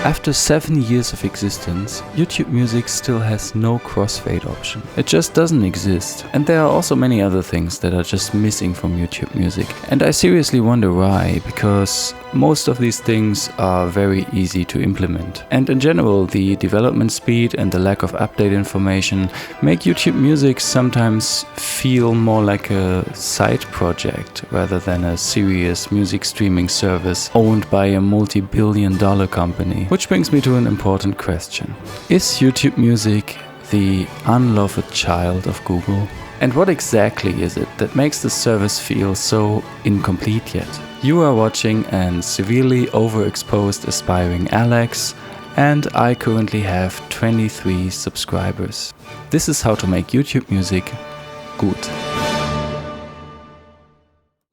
After 7 years of existence, YouTube Music still has no crossfade option. It just doesn't exist. And there are also many other things that are just missing from YouTube Music. And I seriously wonder why, because most of these things are very easy to implement. And in general, the development speed and the lack of update information make YouTube Music sometimes feel more like a side project rather than a serious music streaming service owned by a multi-billion-dollar company. Which brings me to an important question. Is YouTube Music the unloved child of Google? And what exactly is it that makes the service feel so incomplete yet? You are watching an severely overexposed aspiring Alex, and I currently have 23 subscribers. This is how to make YouTube Music good.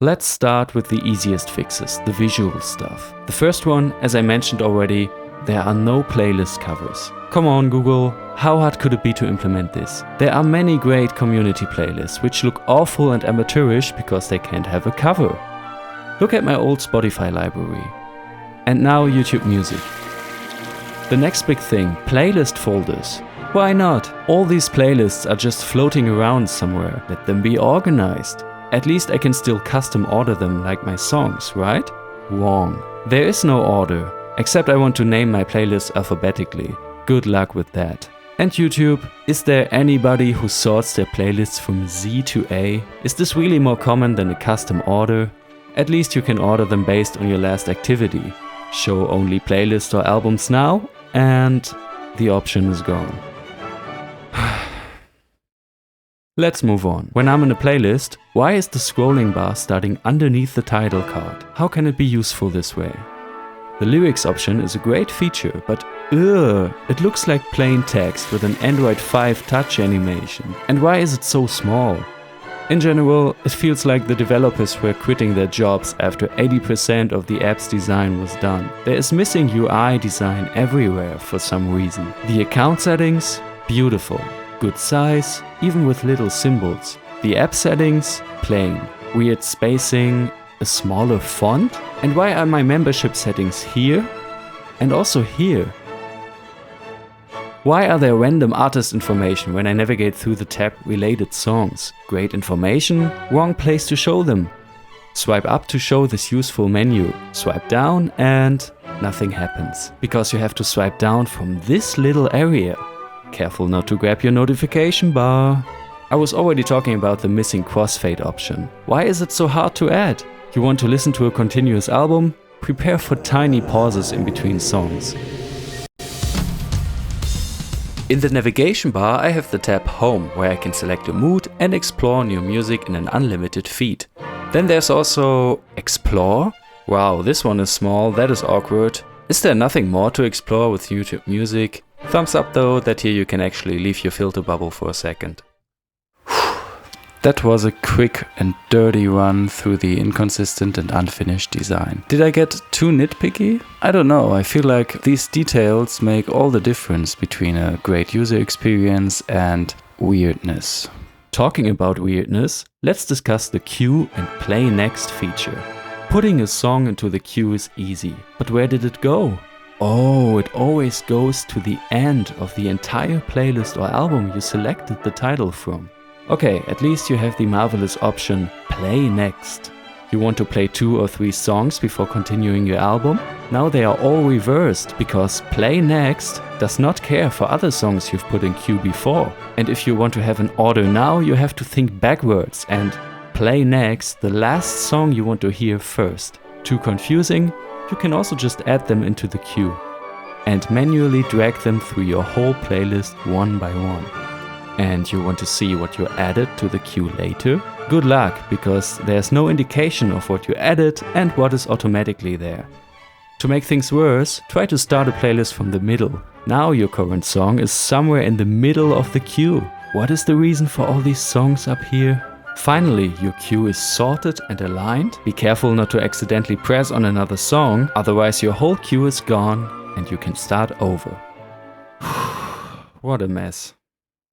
Let's start with the easiest fixes, the visual stuff. The first one, as I mentioned already, there are no playlist covers. Come on Google, how hard could it be to implement this? There are many great community playlists which look awful and amateurish because they can't have a cover. Look at my old Spotify library. And now YouTube Music. The next big thing, playlist folders. Why not? All these playlists are just floating around somewhere. Let them be organized. At least I can still custom order them like my songs, right? Wrong. There is no order. Except I want to name my playlist alphabetically. Good luck with that. And YouTube, is there anybody who sorts their playlists from Z to A? Is this really more common than a custom order? At least you can order them based on your last activity. Show only playlists or albums now, and the option is gone. Let's move on. When I'm in a playlist, why is the scrolling bar starting underneath the title card? How can it be useful this way? The lyrics option is a great feature, but it looks like plain text with an Android 5 touch animation. And why is it so small? In general, it feels like the developers were quitting their jobs after 80% of the app's design was done. There is missing UI design everywhere for some reason. The account settings? Beautiful. Good size, even with little symbols. The app settings? Plain. Weird spacing, a smaller font? And why are my membership settings here? And also here? Why are there random artist information when I navigate through the tab Related Songs? Great information, wrong place to show them. Swipe up to show this useful menu. Swipe down and nothing happens. Because you have to swipe down from this little area. Careful not to grab your notification bar. I was already talking about the missing crossfade option. Why is it so hard to add? You want to listen to a continuous album? Prepare for tiny pauses in between songs. In the navigation bar I have the tab Home, where I can select a mood and explore new music in an unlimited feed. Then there's also Explore. Wow, this one is small, that is awkward. Is there nothing more to explore with YouTube Music? Thumbs up though, that here you can actually leave your filter bubble for a second. That was a quick and dirty run through the inconsistent and unfinished design. Did I get too nitpicky? I don't know, I feel like these details make all the difference between a great user experience and weirdness. Talking about weirdness, let's discuss the queue and play next feature. Putting a song into the queue is easy, but where did it go? Oh, it always goes to the end of the entire playlist or album you selected the title from. Okay, at least you have the marvelous option Play Next. You want to play 2 or 3 songs before continuing your album? Now they are all reversed, because Play Next does not care for other songs you've put in queue before. And if you want to have an order now, you have to think backwards and play next the last song you want to hear first. Too confusing? You can also just add them into the queue and manually drag them through your whole playlist one by one. And you want to see what you added to the queue later? Good luck, because there's no indication of what you added and what is automatically there. To make things worse, try to start a playlist from the middle. Now your current song is somewhere in the middle of the queue. What is the reason for all these songs up here? Finally, your queue is sorted and aligned. Be careful not to accidentally press on another song, otherwise your whole queue is gone and you can start over. What a mess.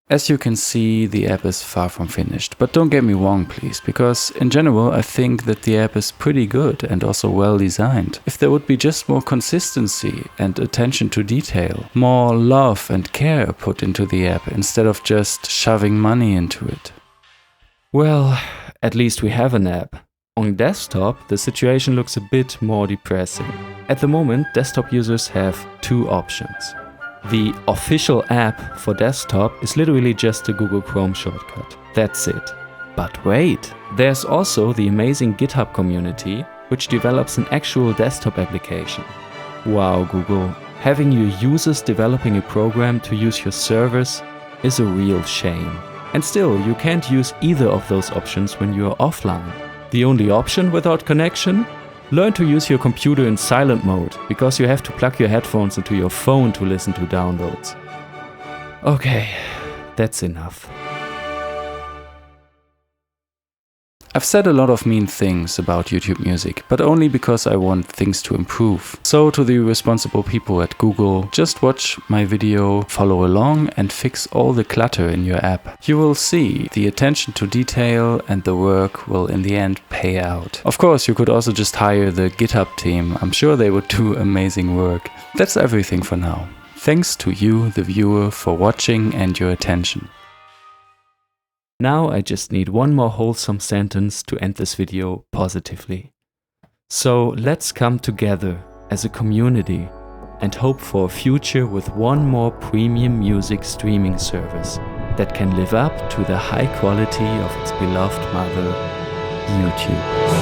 As you can see, the app is far from finished, but don't get me wrong please, because in general I think that the app is pretty good and also well designed. If there would be just more consistency and attention to detail, more love and care put into the app instead of just shoving money into it. Well, at least we have an app. On desktop, the situation looks a bit more depressing. At the moment, desktop users have two options. The official app for desktop is literally just a Google Chrome shortcut. That's it. But wait, there's also the amazing GitHub community, which develops an actual desktop application. Wow, Google, having your users developing a program to use your servers is a real shame. And still, you can't use either of those options when you're offline. The only option without connection? Learn to use your computer in silent mode, because you have to plug your headphones into your phone to listen to downloads. Okay, that's enough. I've said a lot of mean things about YouTube Music, but only because I want things to improve. So to the responsible people at Google, just watch my video, follow along and fix all the clutter in your app. You will see the attention to detail and the work will in the end pay out. Of course, you could also just hire the GitHub team. I'm sure they would do amazing work. That's everything for now. Thanks to you, the viewer, for watching and your attention. Now I just need one more wholesome sentence to end this video positively. So let's come together as a community and hope for a future with one more premium music streaming service that can live up to the high quality of its beloved mother, YouTube.